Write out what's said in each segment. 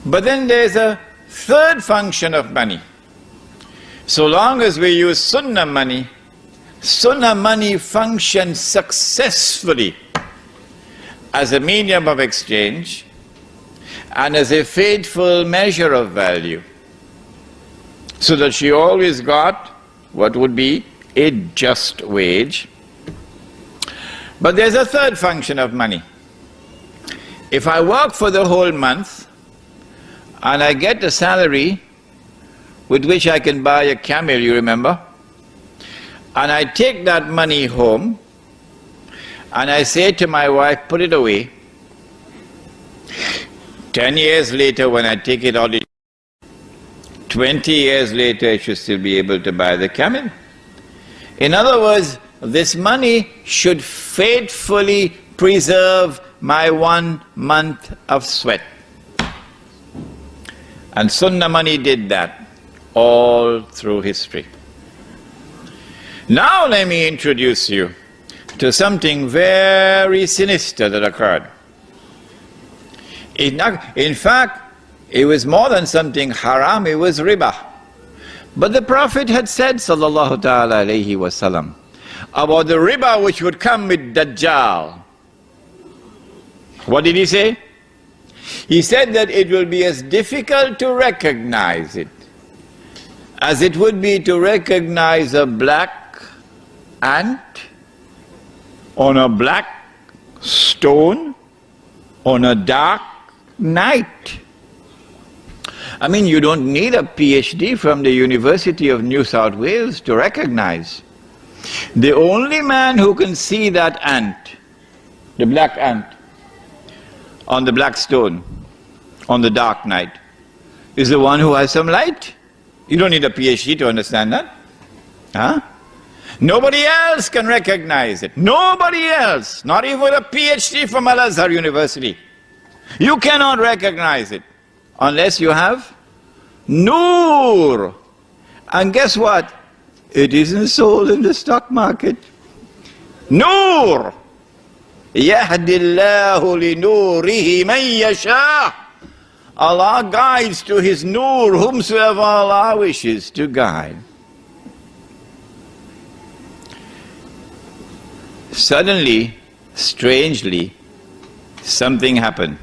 But then there's a third function of money. So long as we use sunnah money functions successfully as a medium of exchange and as a faithful measure of value, so that she always got what would be a just wage. But there's a third function of money. If I work for the whole month and I get a salary with which I can buy a camel, you remember, and I take that money home and I say to my wife, put it away. 10 years later when I take it out, 20 years later I should still be able to buy the camel. In other words, this money should faithfully preserve my 1 month of sweat. And sunnah money did that all through history. Now let me introduce you to something very sinister that occurred. In fact, it was more than something haram, it was riba. But the Prophet had said, sallallahu ta'ala alayhi wa sallam, about the riba which would come with Dajjal. What did he say? He said that it will be as difficult to recognize it as it would be to recognize a black ant on a black stone on a dark night. I mean, you don't need a PhD from the University of New South Wales to recognize. The only man who can see that ant, the black ant, on the black stone, on the dark night, is the one who has some light. You don't need a PhD to understand that. Huh? Nobody else can recognize it. Nobody else, not even a PhD from Al-Azhar University. You cannot recognize it unless you have Noor. And guess what? It isn't sold in the stock market. Noor. يَهْدِ اللَّهُ لِنُورِهِ مَنْ يَشَاءُ. Allah guides to His Noor whomsoever Allah wishes to guide. Suddenly, strangely, something happened.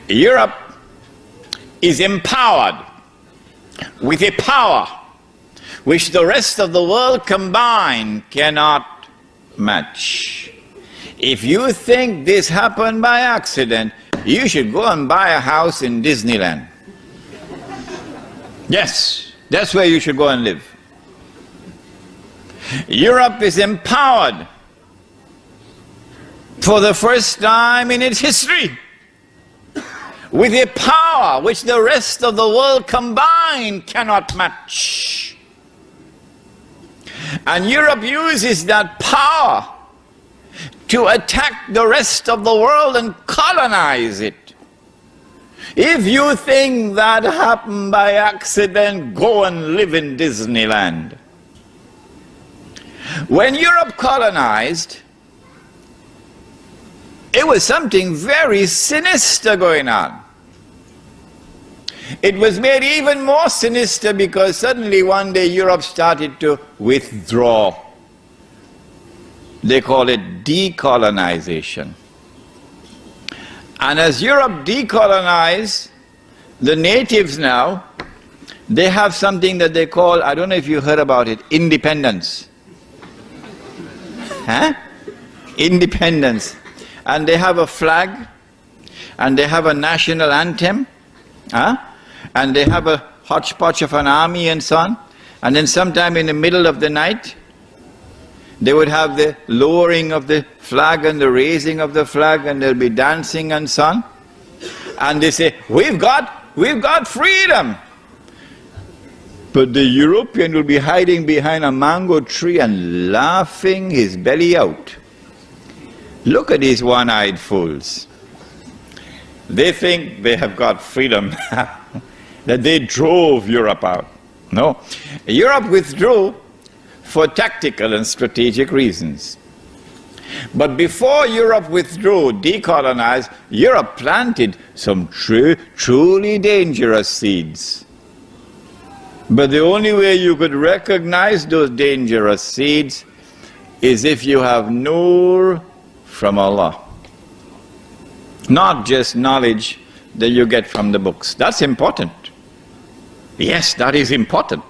Europe is empowered with a power which the rest of the world combined cannot match. If you think this happened by accident, you should go and buy a house in Disneyland. Yes, that's where you should go and live. Europe is empowered for the first time in its history with a power which the rest of the world combined cannot match. And Europe uses that power to attack the rest of the world and colonize it. If you think that happened by accident, go and live in Disneyland. When Europe colonized, it was something very sinister going on. It was made even more sinister because suddenly one day Europe started to withdraw. They call it decolonization. And as Europe decolonized, the natives now, they have something that they call, I don't know if you heard about it, independence. Huh? Independence. And they have a flag, and they have a national anthem, and they have a hodgepodge of an army and so on. And then sometime in the middle of the night, they would have the lowering of the flag and the raising of the flag, and they'll be dancing and so on. And they say, we've got freedom. But the European will be hiding behind a mango tree and laughing his belly out. Look at these one-eyed fools. They think they have got freedom, that they drove Europe out. No, Europe withdrew for tactical and strategic reasons. But before Europe withdrew, decolonized, Europe planted some truly dangerous seeds. But the only way you could recognize those dangerous seeds is if you have nur from Allah. Not just knowledge that you get from the books. That's important. Yes, that is important.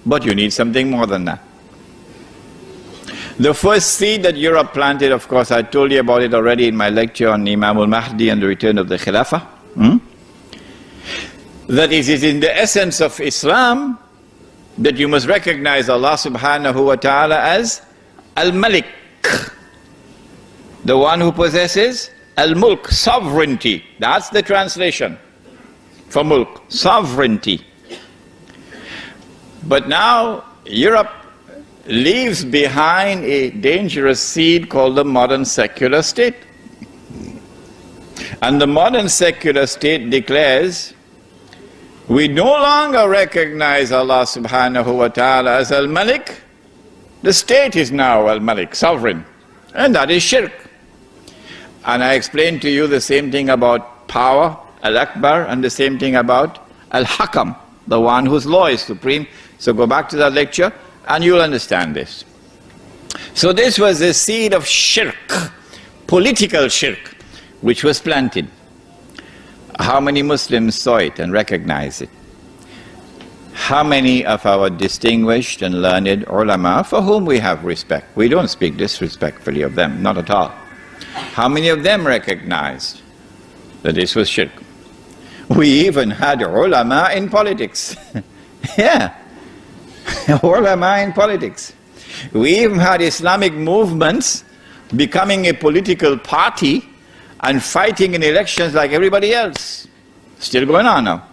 But you need something more than that. The first seed that Europe planted, of course, I told you about it already in my lecture on Imam al-Mahdi and the return of the Khilafah. That it is in the essence of Islam that you must recognize Allah subhanahu wa ta'ala as Al-Malik, the one who possesses Al-Mulk, sovereignty. That's the translation for Mulk, sovereignty. But now Europe leaves behind a dangerous seed called the modern secular state. And the modern secular state declares, we no longer recognize Allah subhanahu wa ta'ala as Al-Malik. The state is now Al-Malik, sovereign. And that is shirk. And I explained to you the same thing about power, Al-Akbar, and the same thing about Al-Hakam, the one whose law is supreme. So go back to that lecture and you'll understand this. So this was the seed of shirk, political shirk, which was planted. How many Muslims saw it and recognized it? How many of our distinguished and learned ulama, for whom we have respect, we don't speak disrespectfully of them, not at all. How many of them recognized that this was shirk? We even had ulama in politics. Yeah, ulama in politics. We even had Islamic movements becoming a political party and fighting in elections like everybody else. Still going on now.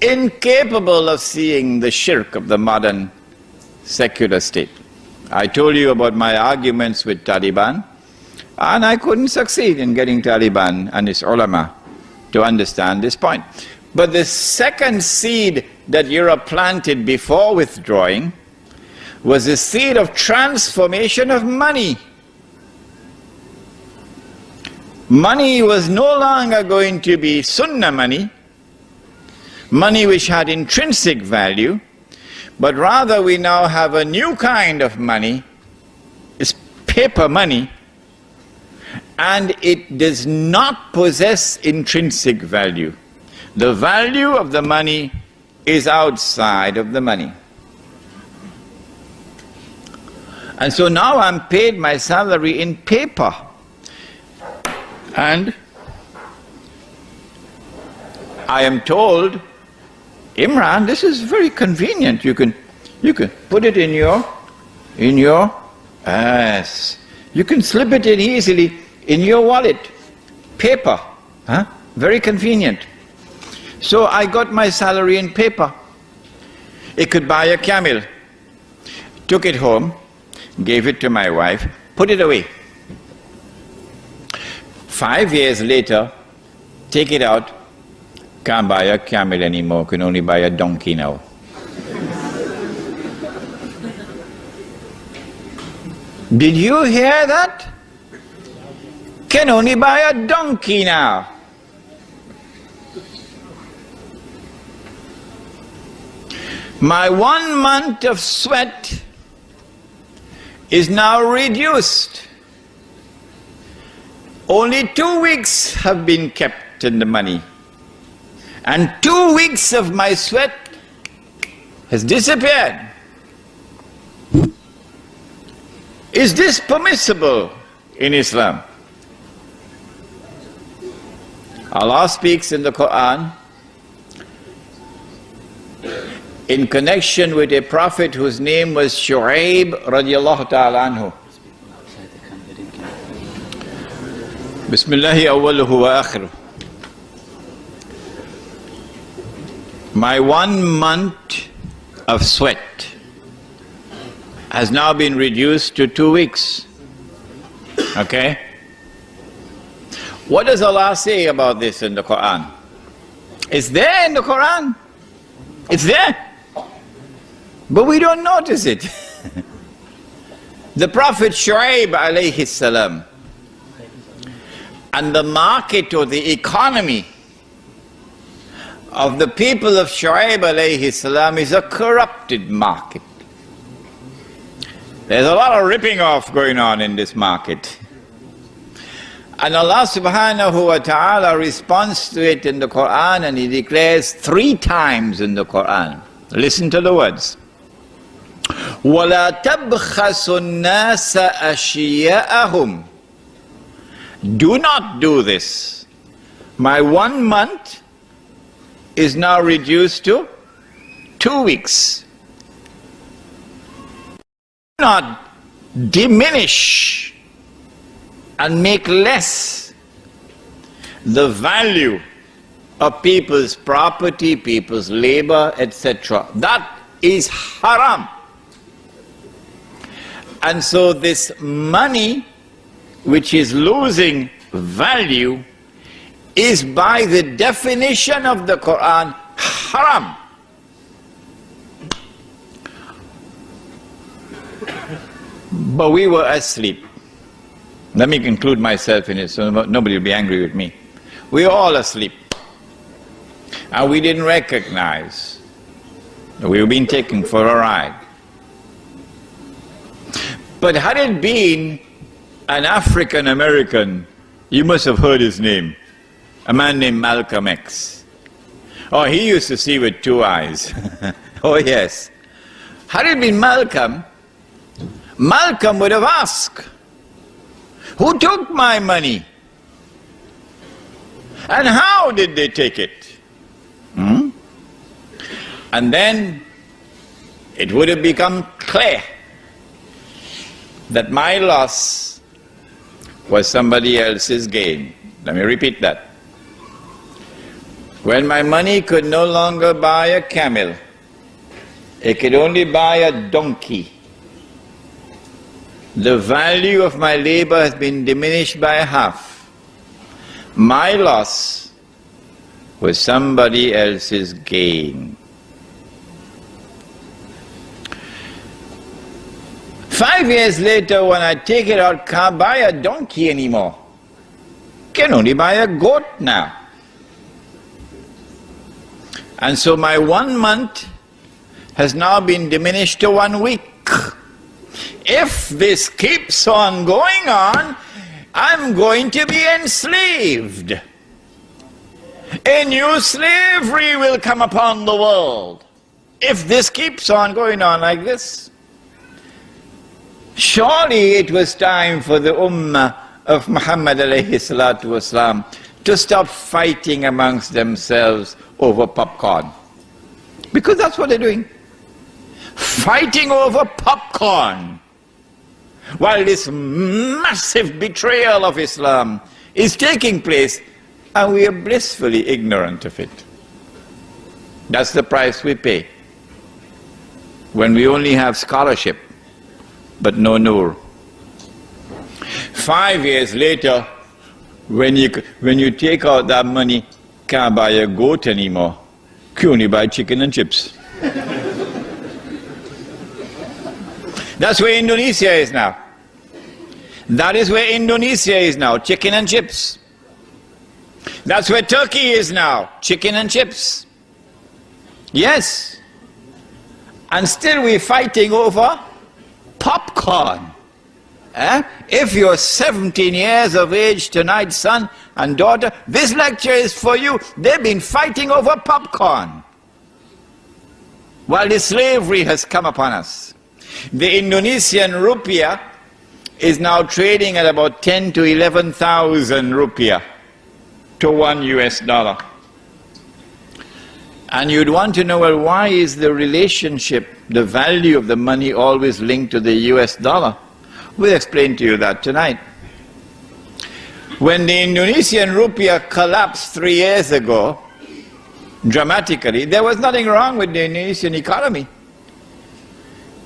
Incapable of seeing the shirk of the modern secular state. I told you about my arguments with Taliban, and I couldn't succeed in getting Taliban and its ulama to understand this point. But the second seed that Europe planted before withdrawing was the seed of transformation of money. Money was no longer going to be sunnah money, money which had intrinsic value, but rather we now have a new kind of money. It's paper money, and it does not possess intrinsic value. The value of the money is outside of the money. And so now I'm paid my salary in paper. And I am told, Imran, this is very convenient. You can put it in your yes. You can slip it in easily in your wallet. Paper. Huh? Very convenient. So I got my salary in paper. It could buy a camel. Took it home, gave it to my wife, put it away. 5 years later, take it out, can't buy a camel anymore, can only buy a donkey now. Did you hear that? Can only buy a donkey now. My 1 month of sweat is now reduced. Only 2 weeks have been kept in the money. And 2 weeks of my sweat has disappeared. Is this permissible in Islam? Allah speaks in the Quran in connection with a prophet whose name was Shu'aib radiallahu ta'ala anhu. Bismillahi awwaluhu wa akhiruh. My 1 month of sweat has now been reduced to 2 weeks. Okay? What does Allah say about this in the Quran? It's there in the Quran. It's there. But we don't notice it. The Prophet Shu'aib alayhi salam, and the market or the economy of the people of Shu'aib alayhi salam is a corrupted market. There's a lot of ripping off going on in this market. And Allah subhanahu wa ta'ala responds to it in the Quran, and He declares 3 times in the Quran. Listen to the words. وَلَا تَبْخَسُ النَّاسَ أَشْيَاءَهُمْ. Do not do this. My 1 month is now reduced to 2 weeks. Do not diminish and make less the value of people's property, people's labor, etc. That is haram. And so this money, which is losing value, is by the definition of the Quran haram. But we were asleep. Let me include myself in it so nobody will be angry with me. We were all asleep. And we didn't recognize that we were being taken for a ride. But had it been an African American, you must have heard his name, a man named Malcolm X. Oh, he used to see with 2 eyes. Oh yes. Had it been Malcolm, Malcolm would have asked, who took my money? And how did they take it? And then it would have become clear that my loss was somebody else's gain. Let me repeat that. When my money could no longer buy a camel, it could only buy a donkey. The value of my labor has been diminished by half. My loss was somebody else's gain. 5 years later, when I take it out, can't buy a donkey anymore. Can only buy a goat now. And so my 1 month has now been diminished to 1 week. If this keeps on going on, I'm going to be enslaved. A new slavery will come upon the world if this keeps on going on like this. Surely it was time for the Ummah of Muhammad alayhi salatu wasalam to stop fighting amongst themselves over popcorn. Because that's what they're doing. Fighting over popcorn. While this massive betrayal of Islam is taking place, and we are blissfully ignorant of it. That's the price we pay when we only have scholarship but no nur. 5 years later, when you take out that money, can't buy a goat anymore. You only buy chicken and chips. That's where Indonesia is now. That is where Indonesia is now, chicken and chips. That's where Turkey is now, chicken and chips. Yes. And still we're fighting over popcorn. If you're 17 years of age tonight, son and daughter, this lecture is for you. They've been fighting over popcorn while the slavery has come upon us. The Indonesian rupiah is now trading at about 10 to 11,000 rupiah to $1 US. And you'd want to know, well, why is the relationship, the value of the money always linked to the US dollar? We'll explain to you that tonight. When the Indonesian rupiah collapsed 3 years ago, dramatically, there was nothing wrong with the Indonesian economy.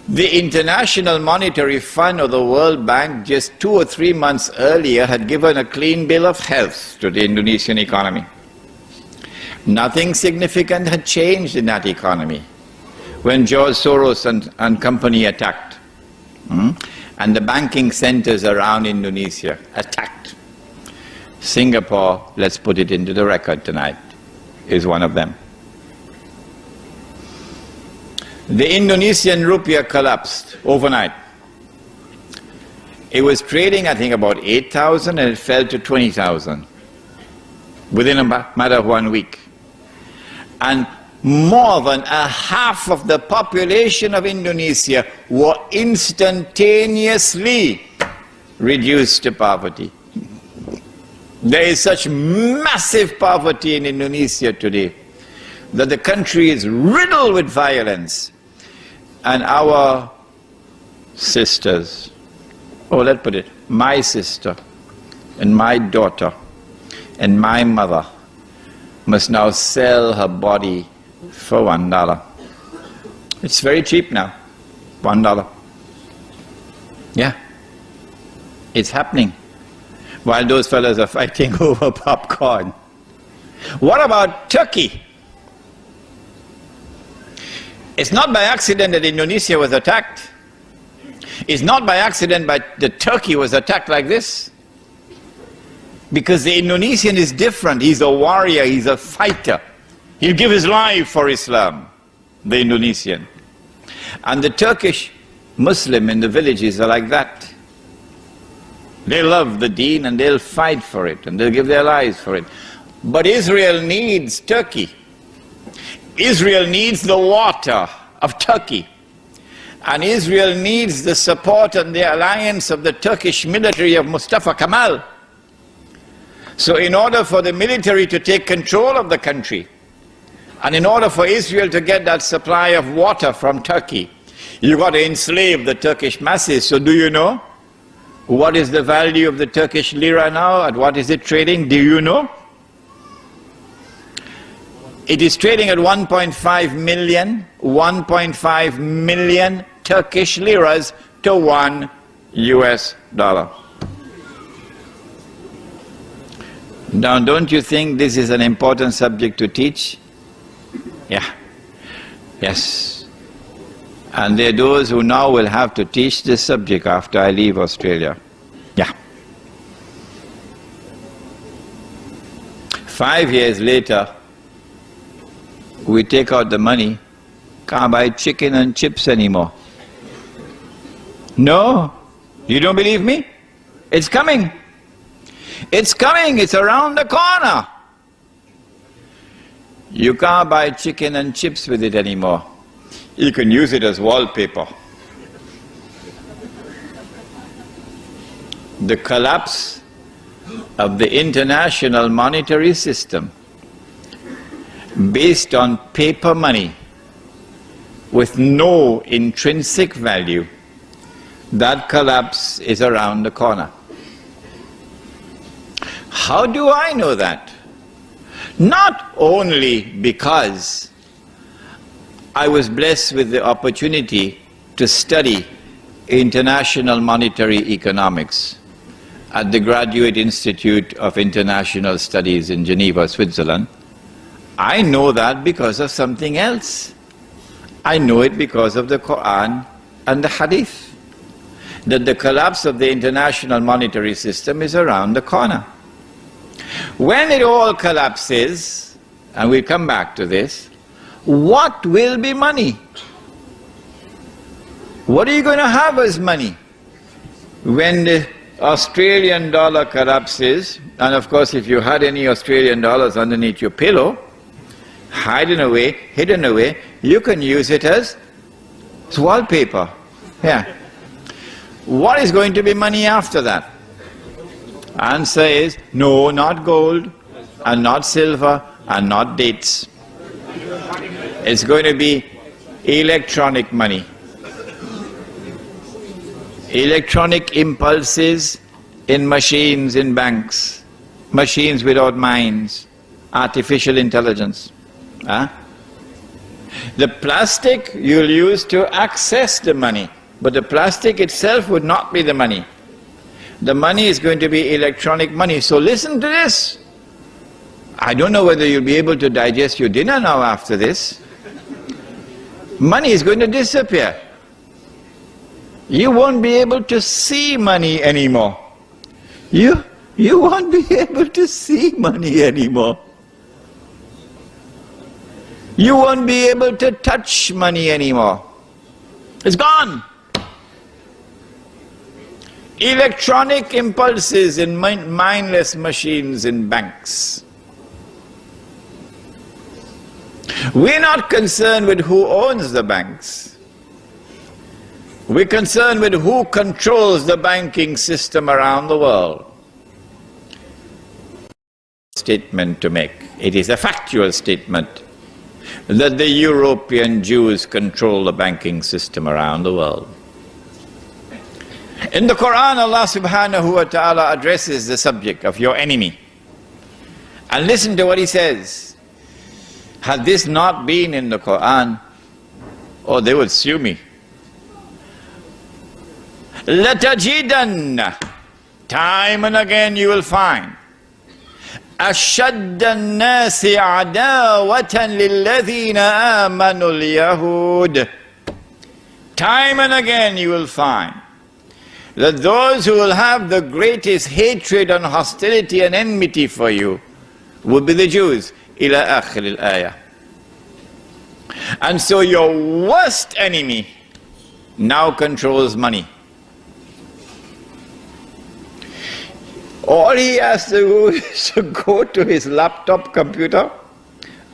The International Monetary Fund or the World Bank just 2 or 3 months earlier had given a clean bill of health to the Indonesian economy. Nothing significant had changed in that economy when George Soros and company attacked. and the banking centers around Indonesia attacked. Singapore, let's put it into the record tonight, is one of them. The Indonesian rupiah collapsed overnight. It was trading, I think, about 8,000 and it fell to 20,000 within a matter of 1 week. And more than a half of the population of Indonesia were instantaneously reduced to poverty. There is such massive poverty in Indonesia today that the country is riddled with violence. And our sisters, let's put it, my sister and my daughter and my mother must now sell her body for $1. It's very cheap now, $1. Yeah, it's happening while those fellas are fighting over popcorn. What about Turkey? It's not by accident that Indonesia was attacked. It's not by accident that Turkey was attacked like this. Because the Indonesian is different. He's a warrior, he's a fighter. He'll give his life for Islam, the Indonesian. And the Turkish Muslim in the villages are like that. They love the deen and they'll fight for it and they'll give their lives for it. But Israel needs Turkey. Israel needs the water of Turkey. And Israel needs the support and the alliance of the Turkish military of Mustafa Kemal. So in order for the military to take control of the country, and in order for Israel to get that supply of water from Turkey, you've got to enslave the Turkish masses. So do you know what is the value of the Turkish lira now and what is it trading? Do you know? It is trading at 1.5 million Turkish liras to $1 US. Now, don't you think this is an important subject to teach? Yeah. Yes. And there are those who now will have to teach this subject after I leave Australia. Yeah. 5 years later, we take out the money, can't buy chicken and chips anymore. No? You don't believe me? It's coming. It's coming, it's around the corner. You can't buy chicken and chips with it anymore. You can use it as wallpaper. The collapse of the international monetary system based on paper money with no intrinsic value, that collapse is around the corner. How do I know that? Not only because I was blessed with the opportunity to study international monetary economics at the Graduate Institute of International Studies in Geneva, Switzerland. I know that because of something else. I know it because of the Quran and the Hadith, that the collapse of the international monetary system is around the corner. When it all collapses, and we'll come back to this, what will be money? What are you going to have as money? When the Australian dollar collapses, and of course if you had any Australian dollars underneath your pillow, hidden away, you can use it as wallpaper. Yeah. What is going to be money after that? Answer is, no, not gold, and not silver, and not dates. It's going to be electronic money. Electronic impulses in machines, in banks. Machines without minds. Artificial intelligence. The plastic you'll use to access the money, but the plastic itself would not be the money. The money is going to be electronic money. So listen to this. I don't know whether you'll be able to digest your dinner now after this. Money is going to disappear. You won't be able to see money anymore. You won't be able to see money anymore. You won't be able to touch money anymore. It's gone. Electronic impulses in mindless machines in banks. We're not concerned with who owns the banks. We're concerned with who controls the banking system around the world. Statement to make. It is a factual statement that the European Jews control the banking system around the world. In the Quran, Allah subhanahu wa ta'ala addresses the subject of your enemy. And listen to what he says. Had this not been in the Quran, oh, they would sue me. لَتَجِدَنَّ, time and again you will find, أَشَدَّ النَّاسِ عَدَاوَةً لِلَّذِينَ آمَنُوا الْيَهُودِ. Time and again you will find that those who will have the greatest hatred and hostility and enmity for you will be the Jews. إِلَى آخِرِ الْآيَةِ. And so your worst enemy now controls money. All he has to do is to go to his laptop computer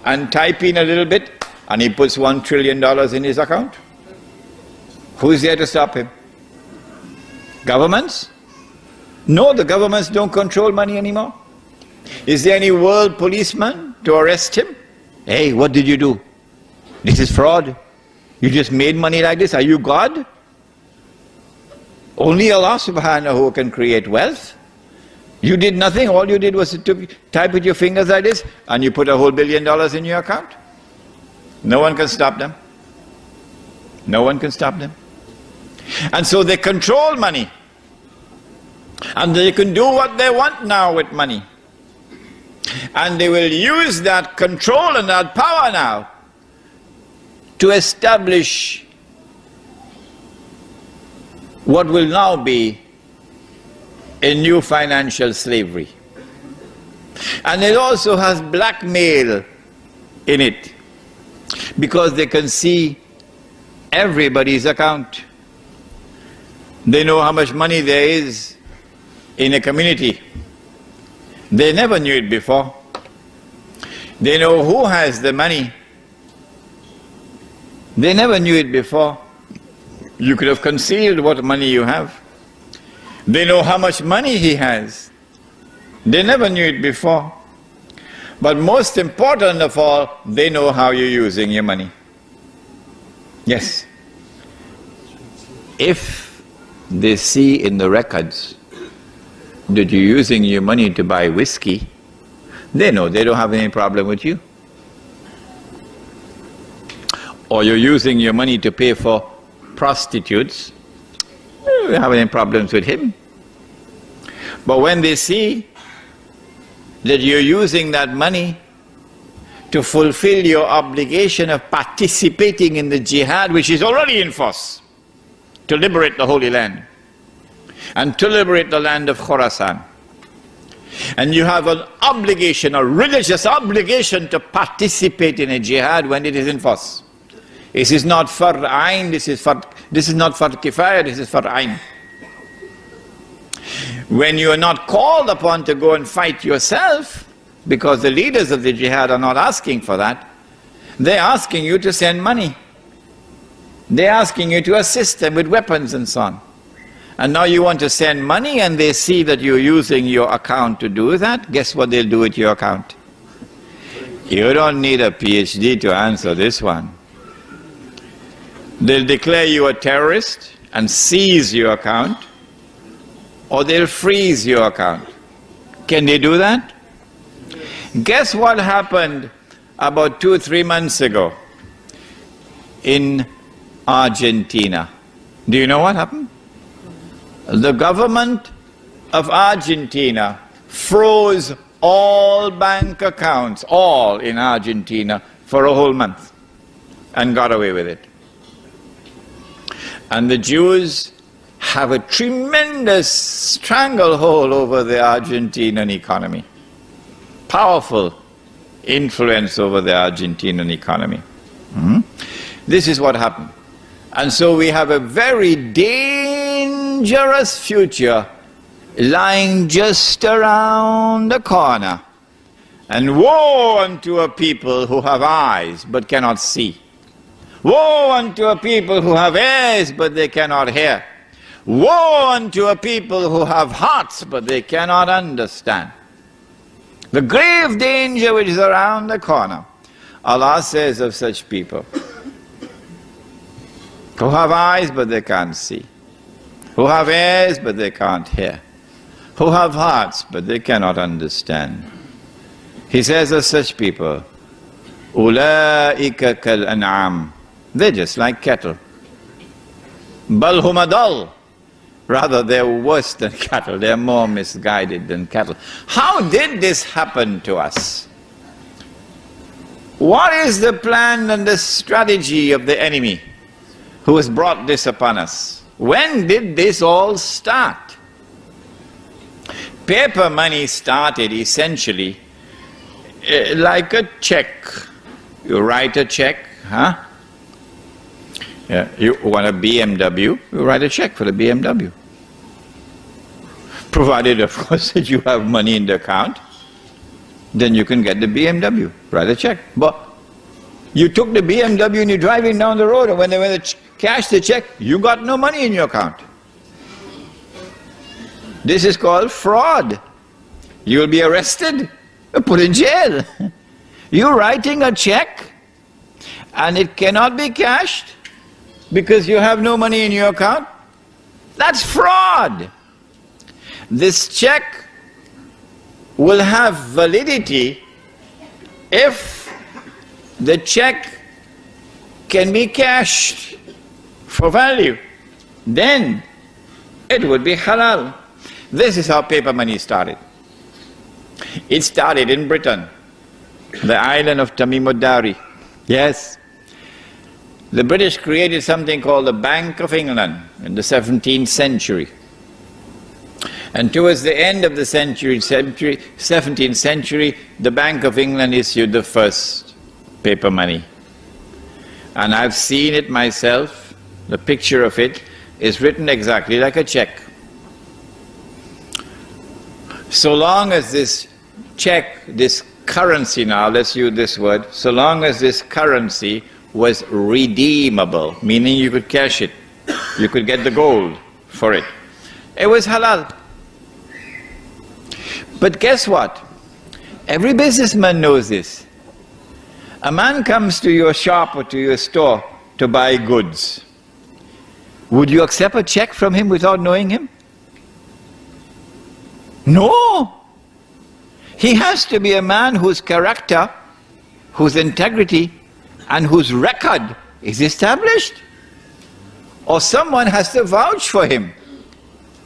and type in a little bit, and he puts $1 trillion in his account. Who's there to stop him? Governments? No, the governments don't control money anymore. Is there any world policeman to arrest him? Hey, what did you do? This is fraud. You just made money like this. Are you God? Only Allah subhanahu wa can create wealth. You did nothing. All you did was to type with your fingers like this, and you put $1 billion in your account. No one can stop them. No one can stop them. And so they control money. And they can do what they want now with money. And they will use that control and that power now to establish what will now be a new financial slavery. And it also has blackmail in it, because they can see everybody's account. They know how much money there is in a community. They never knew it before. They know who has the money. They never knew it before. You could have concealed what money you have. They know how much money he has. They never knew it before. But most important of all, they know how you're using your money. Yes. If they see in the records that you're using your money to buy whiskey, they know they don't have any problem with you. Or you're using your money to pay for prostitutes, you don't have any problems with him. But when they see that you're using that money to fulfill your obligation of participating in the jihad, which is already in force, to liberate the Holy Land and to liberate the land of Khorasan, and you have an obligation, a religious obligation, to participate in a jihad when it is in force. This is not for ayn, this is not for kifaya, this is for ayn. When you are not called upon to go and fight yourself, because the leaders of the jihad are not asking for that, they're asking you to send money. They're asking you to assist them with weapons and so on. And now you want to send money, and they see that you're using your account to do that. Guess what they'll do with your account? You don't need a PhD to answer this one. They'll declare you a terrorist and seize your account, or they'll freeze your account. Can they do that? Guess what happened about 2 or 3 months ago in Argentina? Do you know what happened? The government of Argentina froze all bank accounts, all in Argentina, for a whole month, and got away with it. And the Jews have a tremendous stranglehold over the Argentinian economy. Powerful influence over the Argentinian economy. This is what happened. And so we have a very dangerous future lying just around the corner. And woe unto a people who have eyes but cannot see. Woe unto a people who have ears but they cannot hear. Woe unto a people who have hearts but they cannot understand. The grave danger which is around the corner, Allah says of such people, who have eyes but they can't see, who have ears but they can't hear, who have hearts but they cannot understand. He says of such people, أُولَٰئِكَ كَالْأَنْعَامِ, they're just like cattle. بَلْ هُمْ أَضَلُّ, rather they're worse than cattle, they're more misguided than cattle. How did this happen to us? What is the plan and the strategy of the enemy who has brought this upon us? When did this all start? Paper money started essentially like a check. You write a check, huh? Yeah, you want a BMW, you write a check for the BMW. Provided, of course, that you have money in the account, then you can get the BMW, write a check. But you took the BMW and you're driving down the road, and when they cash the check, you got no money in your account. This is called fraud. You will be arrested, put in jail. You're writing a check and it cannot be cashed because you have no money in your account. That's fraud. This check will have validity if the check can be cashed for value. Then it would be halal. This is how paper money started. It started in Britain, the island of Tamim ad-Dari. Yes. The British created something called the Bank of England in the 17th century. And towards the end of the 17th century, the Bank of England issued the first paper money. And I've seen it myself. The picture of it is written exactly like a check. So long as this check, this currency now, let's use this word, so long as this currency was redeemable, meaning you could cash it, you could get the gold for it, it was halal. But guess what? Every businessman knows this. A man comes to your shop or to your store to buy goods. Would you accept a check from him without knowing him? No! He has to be a man whose character, whose integrity, and whose record is established. Or someone has to vouch for him.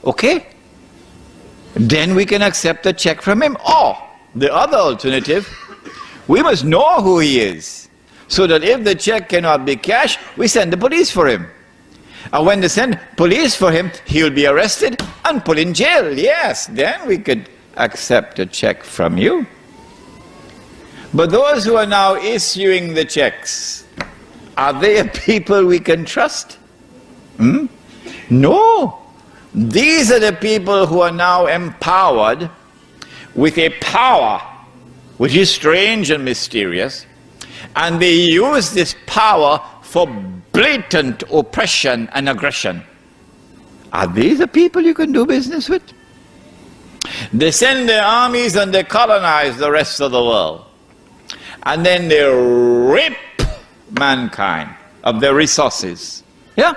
Okay? Then we can accept a check from him. Or, the other alternative, we must know who he is, so that if the check cannot be cashed, we send the police for him. And when they send police for him, he'll be arrested and put in jail. Yes, then we could accept a check from you. But those who are now issuing the checks, are they a people we can trust? No. These are the people who are now empowered with a power which is strange and mysterious, and they use this power for blatant oppression and aggression. Are these the people you can do business with? They send their armies and they colonize the rest of the world. And then they rip mankind of their resources. Yeah?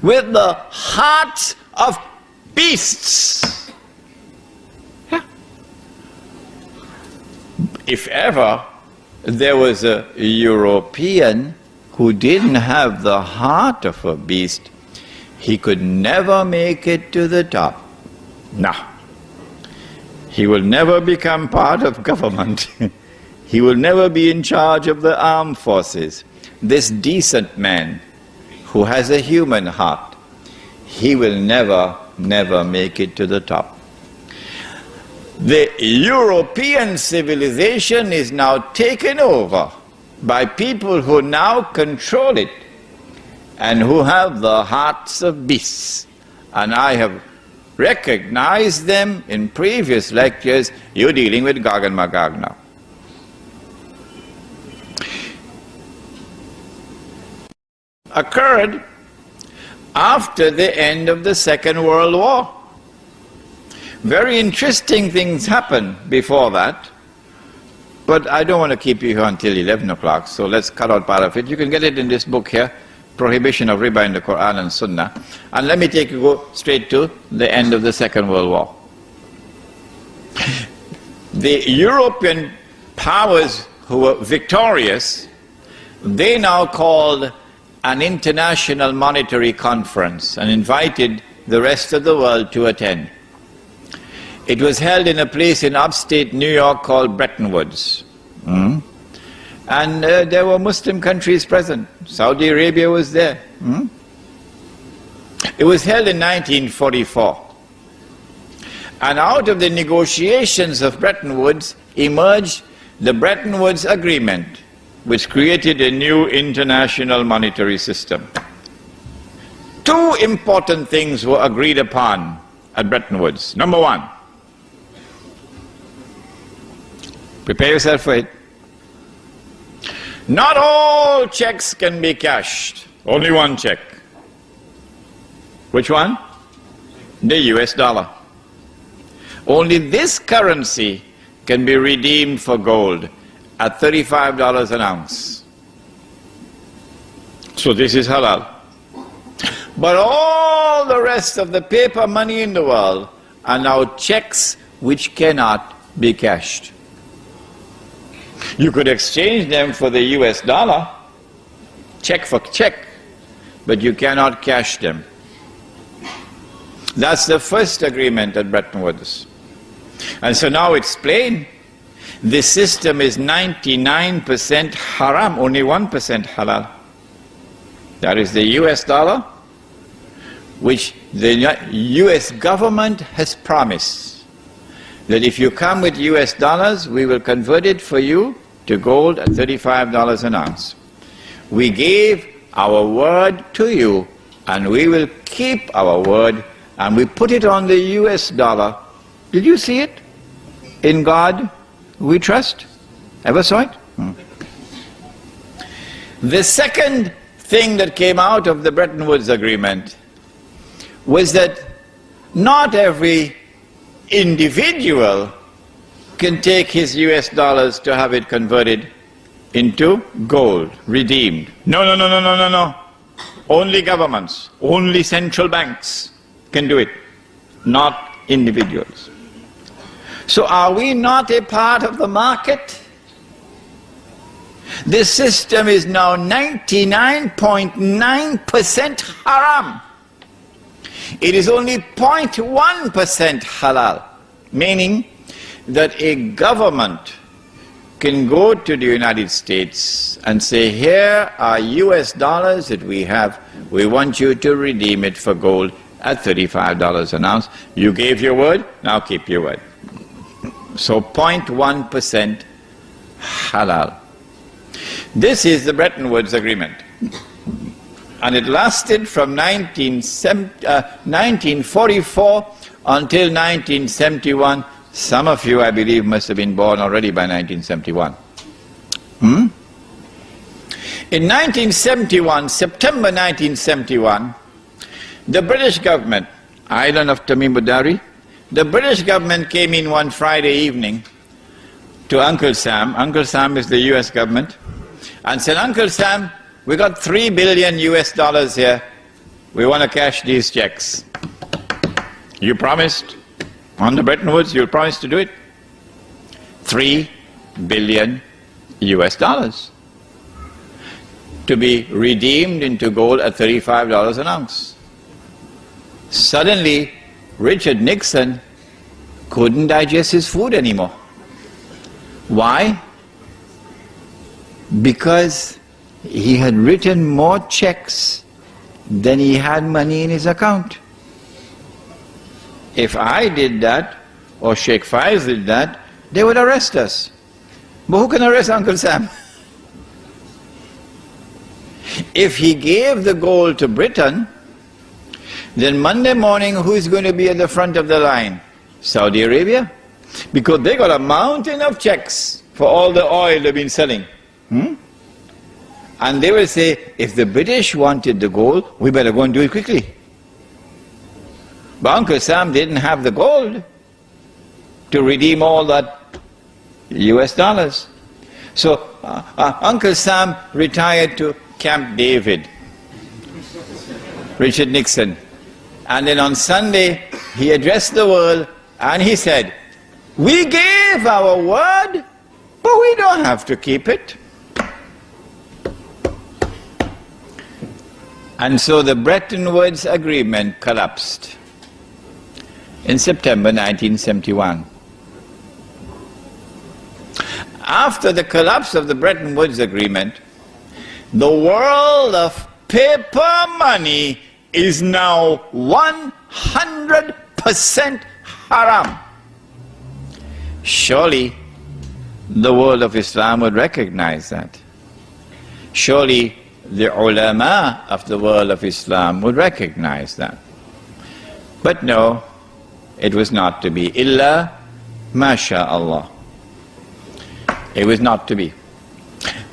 With the hearts of beasts. Yeah? If ever there was a European who didn't have the heart of a beast, he could never make it to the top. No. He will never become part of government. He will never be in charge of the armed forces. This decent man who has a human heart, he will never make it to the top. The European civilization is now taken over by people who now control it and who have the hearts of beasts. And I have recognized them in previous lectures. You're dealing with Gog and Magog now. Occurred after the end of the Second World War. Very interesting things happened before that, but I don't want to keep you here until 11 o'clock, so let's cut out part of it. You can get it in this book here, Prohibition of Riba in the Quran and Sunnah. And let me take you go straight to the end of the Second World War. The European powers who were victorious, they now called an international monetary conference and invited the rest of the world to attend. It was held in a place in upstate New York called Bretton Woods. And there were Muslim countries present. Saudi Arabia was there. It was held in 1944. And out of the negotiations of Bretton Woods emerged the Bretton Woods Agreement, which created a new international monetary system. Two important things were agreed upon at Bretton Woods. Number one, prepare yourself for it. Not all checks can be cashed, only one check. Which one? The US dollar. Only this currency can be redeemed for gold at $35 an ounce. So this is halal. But all the rest of the paper money in the world are now checks which cannot be cashed. You could exchange them for the US dollar, check for check, but you cannot cash them. That's the first agreement at Bretton Woods. And so now it's plain. The system is 99% haram, only 1% halal. That is the US dollar, which the US government has promised that if you come with US dollars, we will convert it for you to gold at $35 an ounce. We gave our word to you, and we will keep our word, and we put it on the US dollar. Did you see it? In God we trust. Ever saw it? The second thing that came out of the Bretton Woods Agreement was that not every individual can take his US dollars to have it converted into gold, redeemed. No. Only governments, only central banks can do it, not individuals. So are we not a part of the market? This system is now 99.9% haram. It is only 0.1% halal, meaning that a government can go to the United States and say, here are US dollars that we have, we want you to redeem it for gold at $35 an ounce. You gave your word, now keep your word. So 0.1% halal. This is the Bretton Woods Agreement. And it lasted from 1944 until 1971. Some of you, I believe, must have been born already by 1971. In 1971, September 1971, the British government, island of Tamim-Budari, the British government came in one Friday evening to Uncle Sam. Uncle Sam is the US government, and said, Uncle Sam, we got $3 billion US dollars here. We want to cash these checks. You promised on the Bretton Woods, you promised to do it. $3 billion US dollars to be redeemed into gold at $35 an ounce. Suddenly, Richard Nixon couldn't digest his food anymore. Why? Because he had written more checks than he had money in his account. If I did that, or Sheikh Faiz did that, they would arrest us. But who can arrest Uncle Sam? If he gave the gold to Britain, then Monday morning who is going to be at the front of the line? Saudi Arabia. Because they got a mountain of checks for all the oil they've been selling. And they will say, if the British wanted the gold, we better go and do it quickly. But Uncle Sam didn't have the gold to redeem all that US dollars. So Uncle Sam retired to Camp David, Richard Nixon. And then on Sunday, he addressed the world and he said, we gave our word, but we don't have to keep it. And so the Bretton Woods Agreement collapsed in September 1971. After the collapse of the Bretton Woods Agreement, the world of paper money is now 100% haram. Surely the world of Islam would recognize that. Surely the ulama of the world of Islam would recognize that. But no, it was not to be. Illa masha'Allah. It was not to be.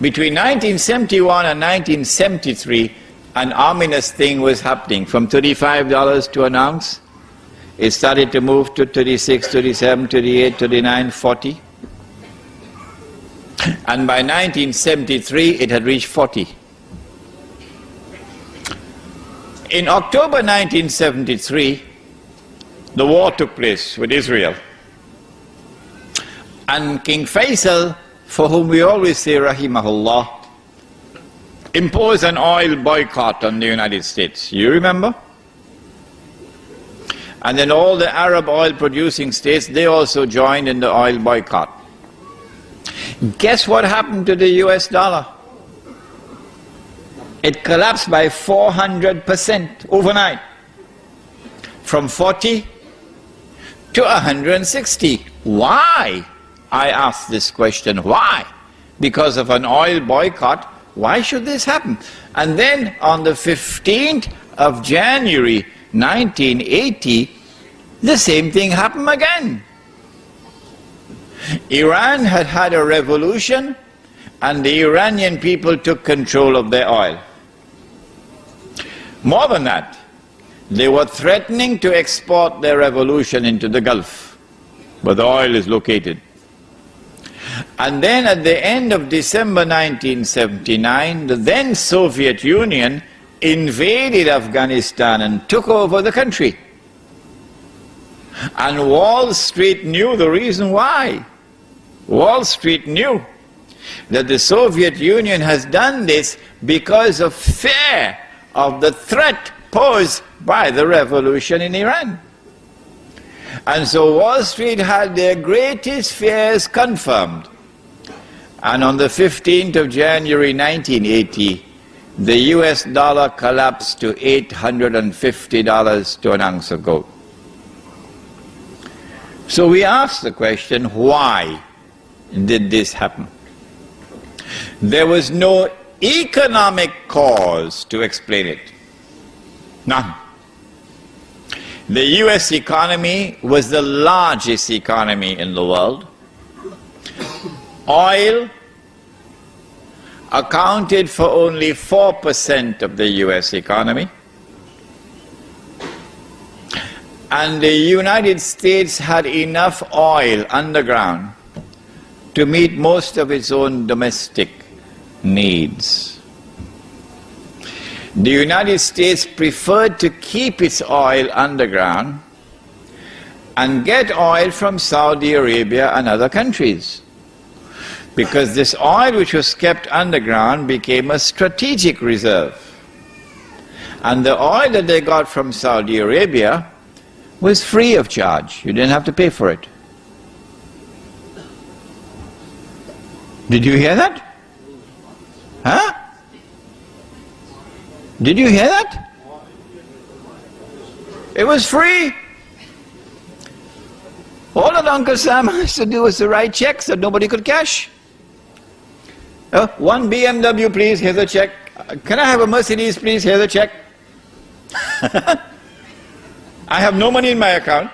Between 1971 and 1973, an ominous thing was happening. From $35 to an ounce, it started to move to 36, 37, 38, 39, 40. And by 1973, it had reached 40. In October 1973, the war took place with Israel. And King Faisal, for whom we always say rahimahullah, imposed an oil boycott on the United States. You remember? And then all the Arab oil producing states, they also joined in the oil boycott. Guess what happened to the US dollar? It collapsed by 400% overnight. From 40 to 160. Why? I ask this question, why? Because of an oil boycott, why should this happen? And then on the 15th of January 1980, the same thing happened again. Iran had had a revolution and the Iranian people took control of their oil. More than that, they were threatening to export their revolution into the Gulf, where the oil is located. And then at the end of December 1979, the then Soviet Union invaded Afghanistan and took over the country. And Wall Street knew the reason why. Wall Street knew that the Soviet Union has done this because of fear of the threat posed by the revolution in Iran. And so Wall Street had their greatest fears confirmed. And on the 15th of January 1980, the US dollar collapsed to $850 to an ounce of gold. So we ask the question, why did this happen? There was no economic cause to explain it. None. The US economy was the largest economy in the world. Oil accounted for only 4% of the US economy. And the United States had enough oil underground to meet most of its own domestic needs. The United States preferred to keep its oil underground and get oil from Saudi Arabia and other countries, because this oil which was kept underground became a strategic reserve. And the oil that they got from Saudi Arabia was free of charge. You didn't have to pay for it. Did you hear that? Huh? Did you hear that? It was free. All that Uncle Sam has to do is to write checks that nobody could cash. One BMW, please, here's a check. Can I have a Mercedes, please, here's a check. I have no money in my account.